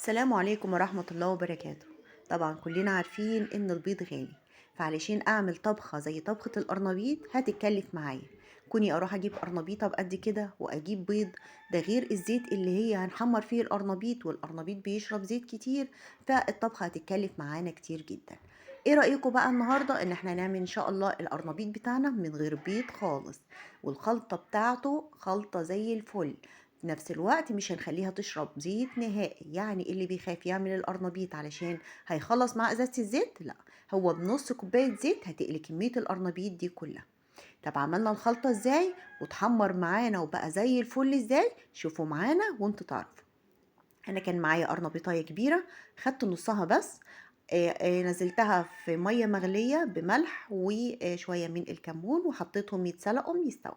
السلام عليكم ورحمة الله وبركاته. طبعا كلنا عارفين ان البيض غالي، فعلشان اعمل طبخة زي طبخة القرنبيط هتتكلف معايا. كوني اروح اجيب قرنبيطة بقد كده واجيب بيض، ده غير الزيت اللي هي هنحمر فيه القرنبيط، والقرنبيط بيشرب زيت كتير، فالطبخة هتتكلف معانا كتير جدا. ايه رأيكم بقى النهاردة ان احنا نعمل ان شاء الله القرنبيط بتاعنا من غير بيض خالص، والخلطة بتاعته خلطة زي الفل. في نفس الوقت مش هنخليها تشرب زيت نهائي، يعني اللي بيخاف يعمل القرنبيط علشان هيخلص مع ازازة الزيت، لا، هو بنص كوباية زيت هتقلي كمية القرنبيط دي كلها. طب عملنا الخلطة ازاي وتحمر معانا وبقى زي الفل ازاي؟ شوفوا معانا وانتوا تعرفوا. انا كان معايا قرنبيطايه كبيره، خدت نصها بس، نزلتها في ميه مغليه بملح وشويه من الكمون وحطيتهم يتسلقوا يستووا.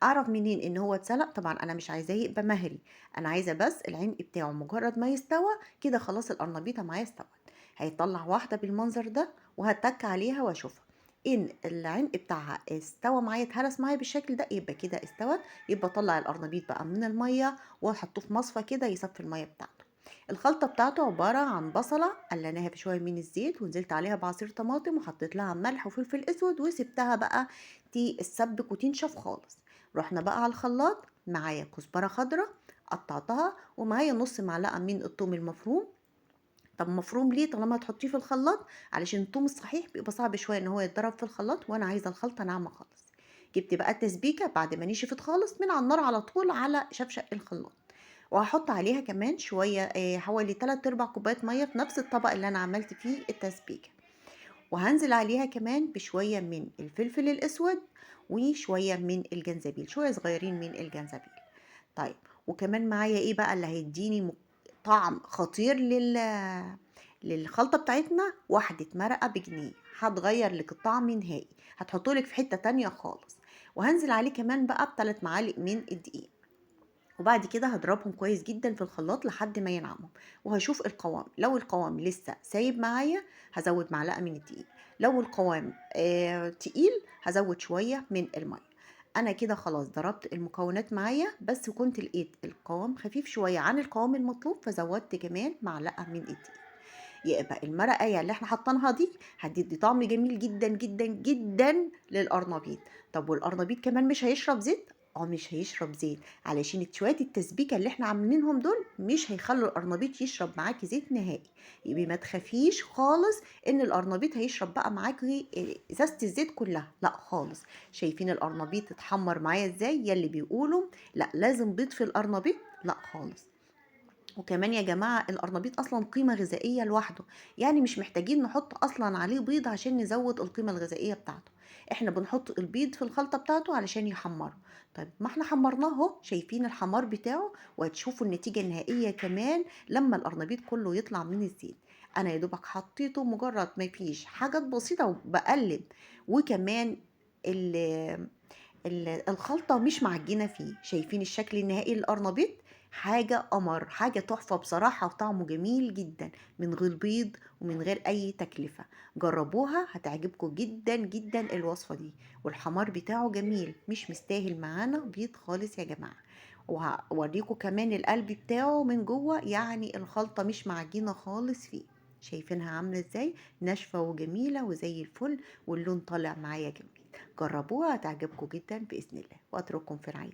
اعرف منين ان هو اتسلق؟ طبعا انا مش عايزاه يبقى مهري، انا عايزه بس العمق بتاعه مجرد ما يستوى كده خلاص القرنبيطه معايا استوت. هيطلع واحده بالمنظر ده وهتك عليها واشوفها ان العمق بتاعها استوى معايا، اتهرس معايا بالشكل ده، يبقى كده استوت. يبقى طلع القرنبيط بقى من الميه واحطه في مصفى كده يصفي الميه بتاعته. الخلطه بتاعته عباره عن بصله قلناها في شويه من الزيت ونزلت عليها بعصير طماطم وحطيت لها ملح وفلفل اسود وسبتها بقى تسبك وتنشف خالص. رحنا بقى على الخلاط، معايا كزبره خضراء قطعتها، ومعايا نص معلقه من الثوم المفروم. طب مفروم ليه طالما هتحطيه في الخلاط؟ علشان الثوم الصحيح بيبقى صعب شويه ان هو يتضرب في الخلاط، وانا عايزه الخلطه ناعمه خالص. جبت بقى التسبيكه بعد ما نشفت خالص من على النار على طول على شفشق الخلاط، وهحط عليها كمان شويه حوالي 3 ارباع كوبايه ميه في نفس الطبق اللي انا عملت فيه التسبيكه. وهنزل عليها كمان بشويه من الفلفل الاسود وشويه من الجنزبيل، شويه صغيرين من الجنزبيل. طيب، وكمان معايا ايه بقى اللي هيديني طعم خطير للخلطة بتاعتنا؟ واحدة مرقة بجنيه هتغير لك الطعم نهائي، هتحطولك في حتة تانية خالص. وهنزل عليه كمان بقى ب3 معالق من الدقيق، وبعد كده هضربهم كويس جدا في الخلاط لحد ما ينعموا. وهشوف القوام، لو القوام لسه سايب معايا هزود معلقة من الدقيق، لو القوام تقيل هزود شوية من المية. انا كده خلاص ضربت المكونات معايا، بس كنت لقيت القوام خفيف شوية عن القوام المطلوب فزودت كمان معلقة من الدقيق. يبقى المرقة اللي احنا حطيناها دي هتدي طعم جميل جدا جدا جدا للقرنبيط. طب والقرنبيط كمان مش هيشرب زيت؟ اه مش هيشرب زيت، علشان شويه التسبيكه اللي احنا عاملينهم دول مش هيخلوا القرنبيط يشرب معاكي زيت نهائي. يبقى ما تخافيش خالص ان القرنبيط هيشرب بقى معاكي ازازه الزيت كلها، لا خالص. شايفين القرنبيط اتحمر معايا ازاي؟ يلي بيقولوا لا لازم بيض في القرنبيط، لا خالص. وكمان يا جماعة القرنبيط أصلا قيمة غذائية لوحده، يعني مش محتاجين نحط أصلا عليه بيض عشان نزود القيمة الغذائية بتاعته. احنا بنحط البيض في الخلطة بتاعته علشان يحمره. طيب ما احنا حمرناه اهو، شايفين الحمار بتاعه، وهتشوفوا النتيجة النهائية كمان لما القرنبيط كله يطلع من الزيت. انا يا دوبك حطيته مجرد ما فيش حاجات بسيطة وبقلب. وكمان الخلطة مش معجنة فيه، شايفين الشكل النهائي للقرنبيط؟ حاجة قمر، حاجة تحفة بصراحة، وطعمه جميل جدا من غير بيض ومن غير أي تكلفة. جربوها هتعجبكم جدا جدا الوصفة دي. والحمار بتاعه جميل، مش مستاهل معانا بيض خالص يا جماعة. وهوريكم كمان القلب بتاعه من جوه، يعني الخلطة مش معجنة خالص فيه. شايفينها عاملة ازاي؟ ناشفة وجميلة وزي الفل، واللون طالع معايا جميل. جربوها هتعجبكم جدا بإذن الله، وأترككم في رعاية